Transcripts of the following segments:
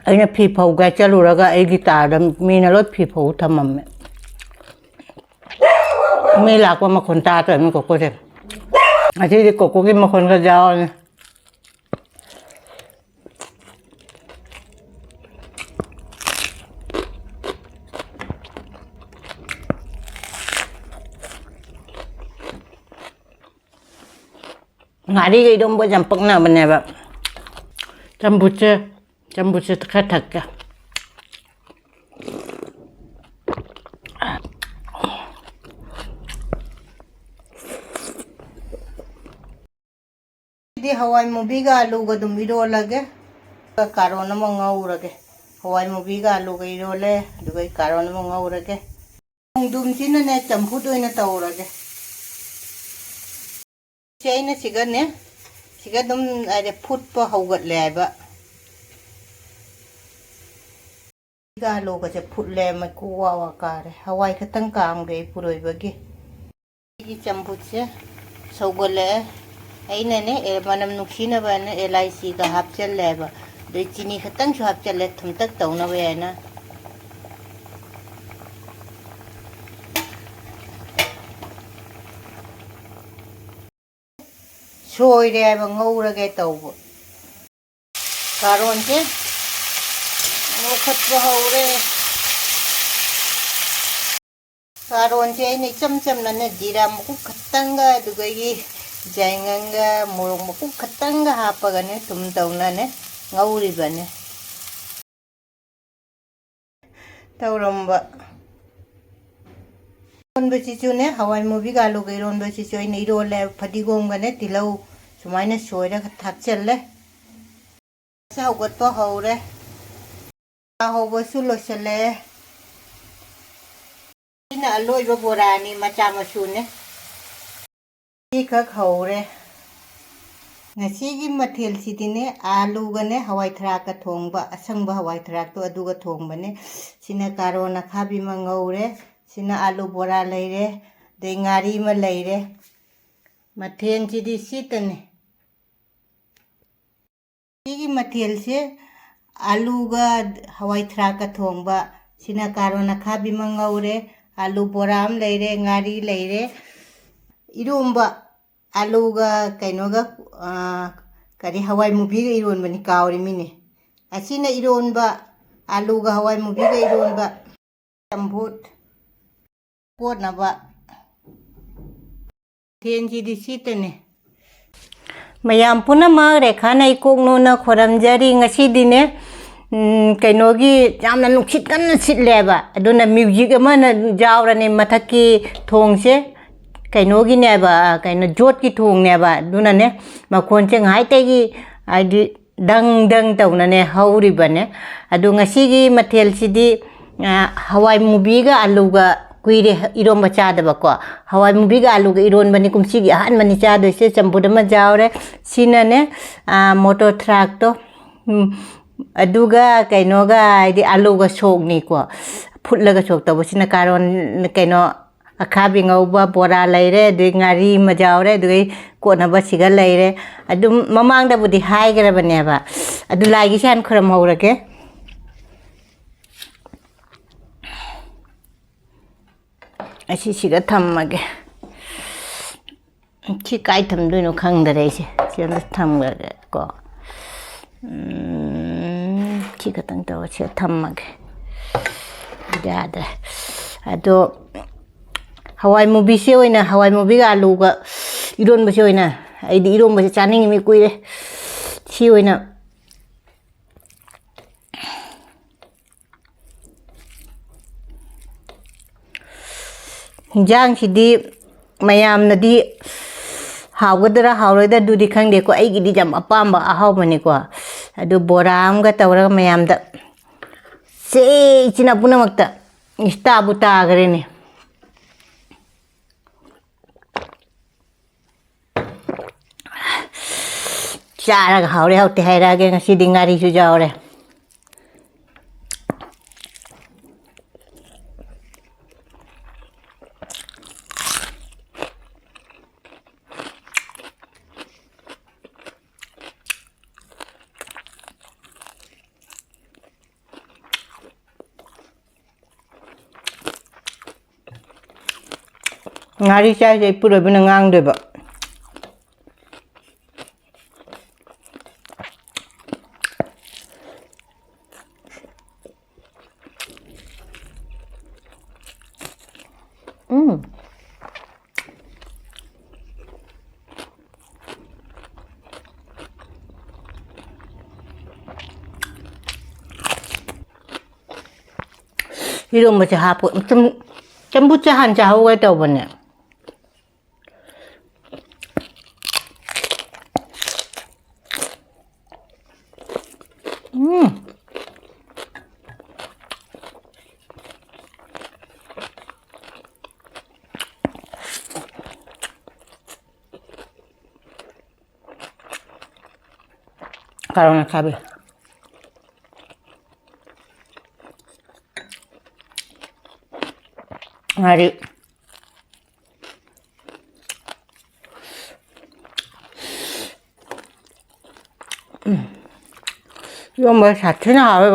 ꯑꯩꯅ ꯐꯤ ꯐꯧꯒ ꯆꯠꯂꯨꯔꯒ ꯑꯩꯒꯤ ꯇꯥꯔꯗ ꯃꯤꯅ ꯂꯣꯏ ꯐꯤ ꯐꯧ ꯊꯝꯃꯝꯃꯦ ꯃꯤ ꯂꯥꯛꯄ ꯃꯈꯣꯟ ꯇꯥꯗ꯭ꯔꯕꯅꯤ ꯀꯣꯀꯣꯁꯦ ꯑꯁꯤꯗꯤ ꯀꯣꯀꯣꯒꯤ ꯃꯈꯣꯟꯒ ꯌꯥꯎꯔꯅꯤ ngari cái đông bây giờ bốc nào bên này vậy chăm bút khát thật cả đi Hawaimubi ga alu ga dum iro lage karo na mo ngau rage Hawaimubi ga alu ga iro le du ga karo na mo ngau rage dum chin ne champu do na taw rage chei na siga dum ade phut pa haugat le ba ga alu ga che phut le ma ku wa ka re hawai khatang kam ge puroi ba gi gi champu che saugole aina ne manam nuksina ba ne LIC ka hapchal leba de chini khatang chu hapchal le thum tak taw na we na soi re ba ngau ra ge taw bo karon che ngo khat ba hore karon che ni cham na ne jira mu khatang ga du ga gi jainganga morong mu khatang ga ha pa ga ne tum taw na ne ngauri ba ne tawramba ron ba chi chu ne Hawaimubi ga lu ga ron ba chi chu ni ro le phadigom ga ne tilau sumai na soi ra thak chal le sa got pa hore ho ba su lo chale ina aloi ba borani macha ma su ne khak hore ngasi mathel sidine alu gane hawai thrak ka thongba asangba hawai thrak to aduga thongba ne sina karona khabi ma ngaure sina alu bora leire de ngari ma leire mathen sidi sitane sigi mathel se alu ga hawai thrak ka thongba sina karona khabi ma ngaure alu bora am leire ngari leire eromba alu ga kaino ga kari Hawaimubi ga iron bani kawri mini asina ironba alu ga Hawaimubi ga ironba tambut pot na ba tenji di sitane mayam puna ma rekha na ikok no na khoram jari ngasi dine kaino gi jamna nuksit kan sit leba aduna music ama na jawrani mathaki thongse kaino gi ne ba kaino jot ki thong ne ba duna ne makhon che ngai te gi adi dang taw na ne hauri ba ne adu ngasi gi mathel sidi Hawaimubi ga alu ga kuire iron ba cha da ba ko Hawaimubi ga alu ga iron bani kumsi gi han mani cha do se champu da ma jawre sina ne motor truck to adu ga kaino ga adi alu ga sok ni ko phutla ga sok taw sina karon kaino akhabi ngauba bora leire de ngari ma jawre de ko na ba siga leire adu mamang da budi hai gara bane ba adu lai gi san khoram haurake asi siga thammage chi kai tham do no khang da re se chi na tham ga ko chi ka tang taw che thammage da da ado Hawaimubi se oina Hawaimubi ga alu ga iron ba se oina ai di iron ba se chaning mi kuire si oina jang si di mayam na di hawgadra hawroida du di khang de ko ai gi di jam apamba ahaw mani ko adu boram ga tawra mayam da se china puna makta ista buta gare ne Chara haure hau te haira ge ngasi di ngari su jawre ngari chai chai pura bina ngang de ba 이런 뭐 하고 좀 전부터 한 자하고 했다 보네. 가로나 가비. ngari 이거 뭐 자체나 왜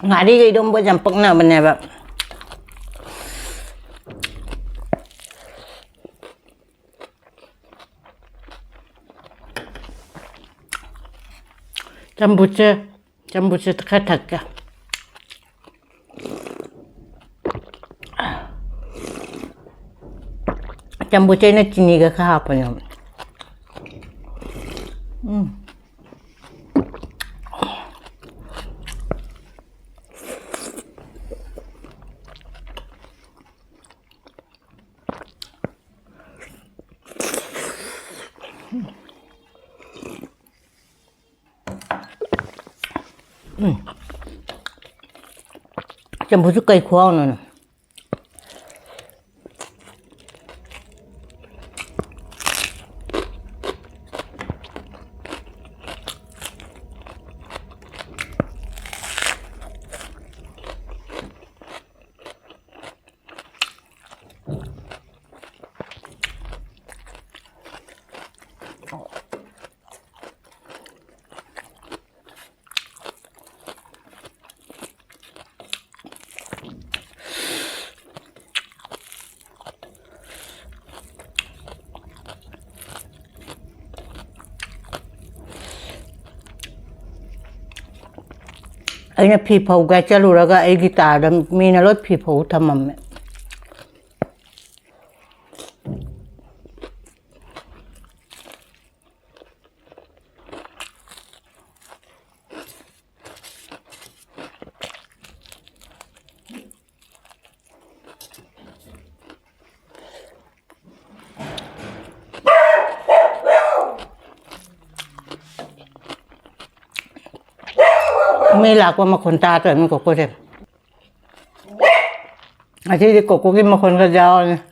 ngari cái đông bao jampek na bener ba jambuce takataka jambuce na chiniga kahapon yun jambuce cây khoa nữa anh phi phâu cái chả lura cái guitar đó mình là lối phi phâu thầm mầmไม่หลักว่ามาคนตาตัวมันก็เจ็บอาทิตย์ที่กกินมาคนก็ยาวเนี่ย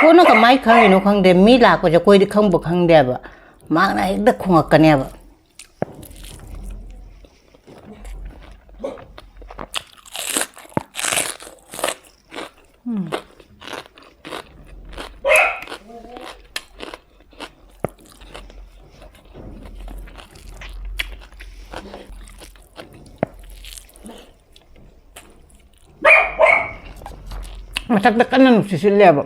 กูน่าก็ไม่ครั้งนี้ครั้งเดียวไม่หลักว่าจะคุยที่ครั้งบุกครั้งเดียวอะมากนะเด็กคงกันเนี่ยแบบ Matak-takan na nagsisilya ba?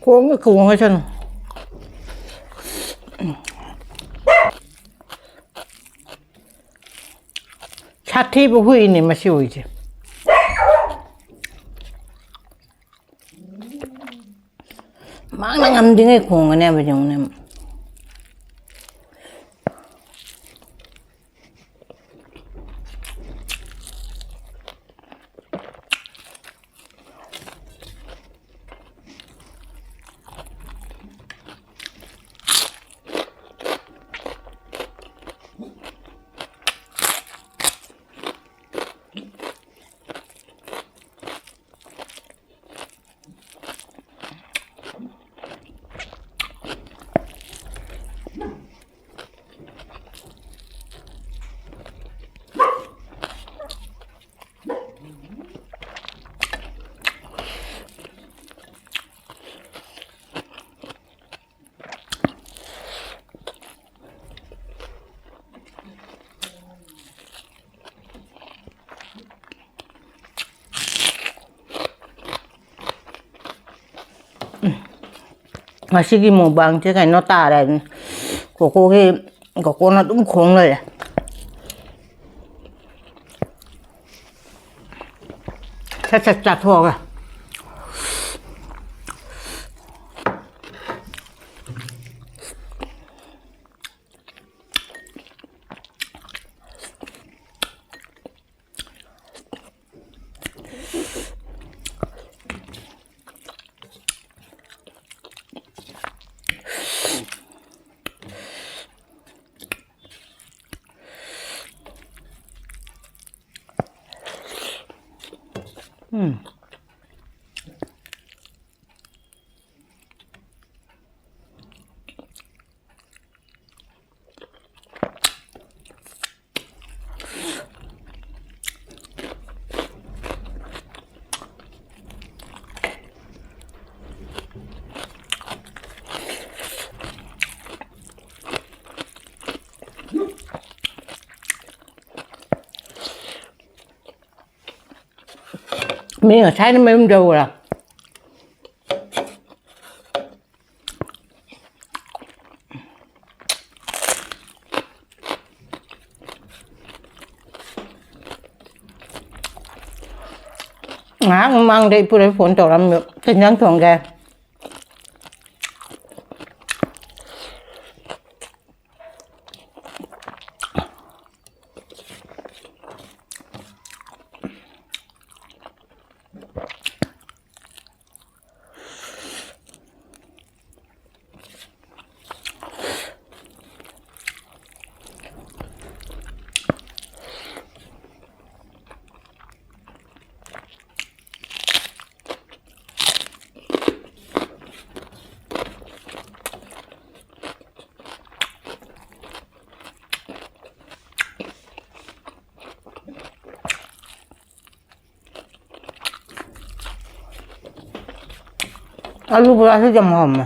Kuha nga siya no. Chati ba hui ni masiwi siya. Mang nangam di ngay kuha nga niya ba yung niya. Sige mo bang chứ cái nó tả này của cô nó đúng khủng rồi. Chặt thôi à. Mình ở trái nó mềm đầu à. Mang đi phụ đấy phun tổ làm tình nhân thường kìa. Alu berasa jam home.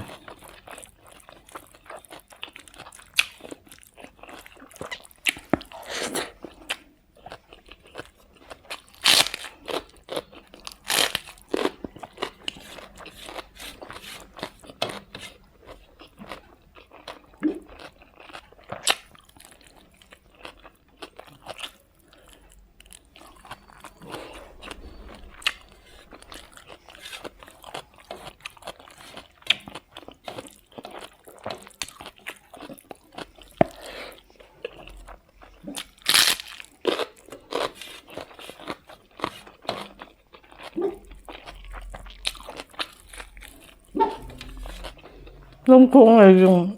Lông cuốn này dùng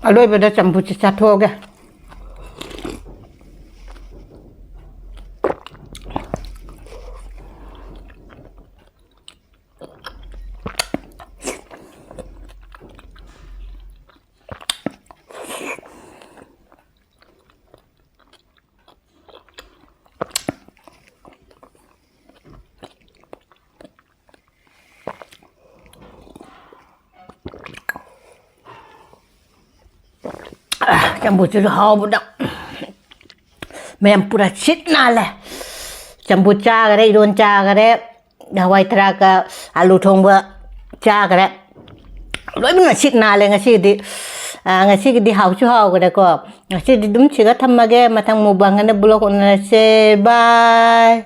ꯑꯔꯣꯏꯕꯗ ꯆꯝꯐꯨꯠꯁꯦ ꯆꯥꯊꯣꯛꯑꯒꯦ ꯆꯝꯐꯨꯠꯁꯤꯁꯨ ꯍꯥꯎꯕꯗ ꯃꯌꯥꯝ ꯄꯨꯔꯥ ꯁꯤꯠ ꯅꯥꯜꯂꯦ ꯆꯝꯐꯨꯠ ꯆꯥꯈꯔꯦ ꯏꯔꯣꯟ ꯆꯥꯈꯔꯦ ꯍꯋꯥꯏ ꯊꯔꯥꯛꯀ ꯑꯂꯨ ꯊꯣꯡꯕ ꯆꯥꯈꯔꯦ ꯂꯣꯏꯅꯃꯛ ꯁꯤꯠ ꯅꯥꯜꯂꯦ ꯉꯁꯤꯒꯤꯗꯤ ꯍꯥꯎꯁꯨ ꯍꯥꯎꯈꯔꯦꯀꯣ ꯉꯁꯤꯗꯤ ꯑꯗꯨꯝ ꯁꯤꯒ ꯊꯝꯃꯒꯦ ꯃꯊꯪ ꯃꯨꯛꯕꯥꯡꯗ ꯕ꯭ꯂꯣꯛ ꯎꯅꯔꯁꯦ ꯕꯥꯏ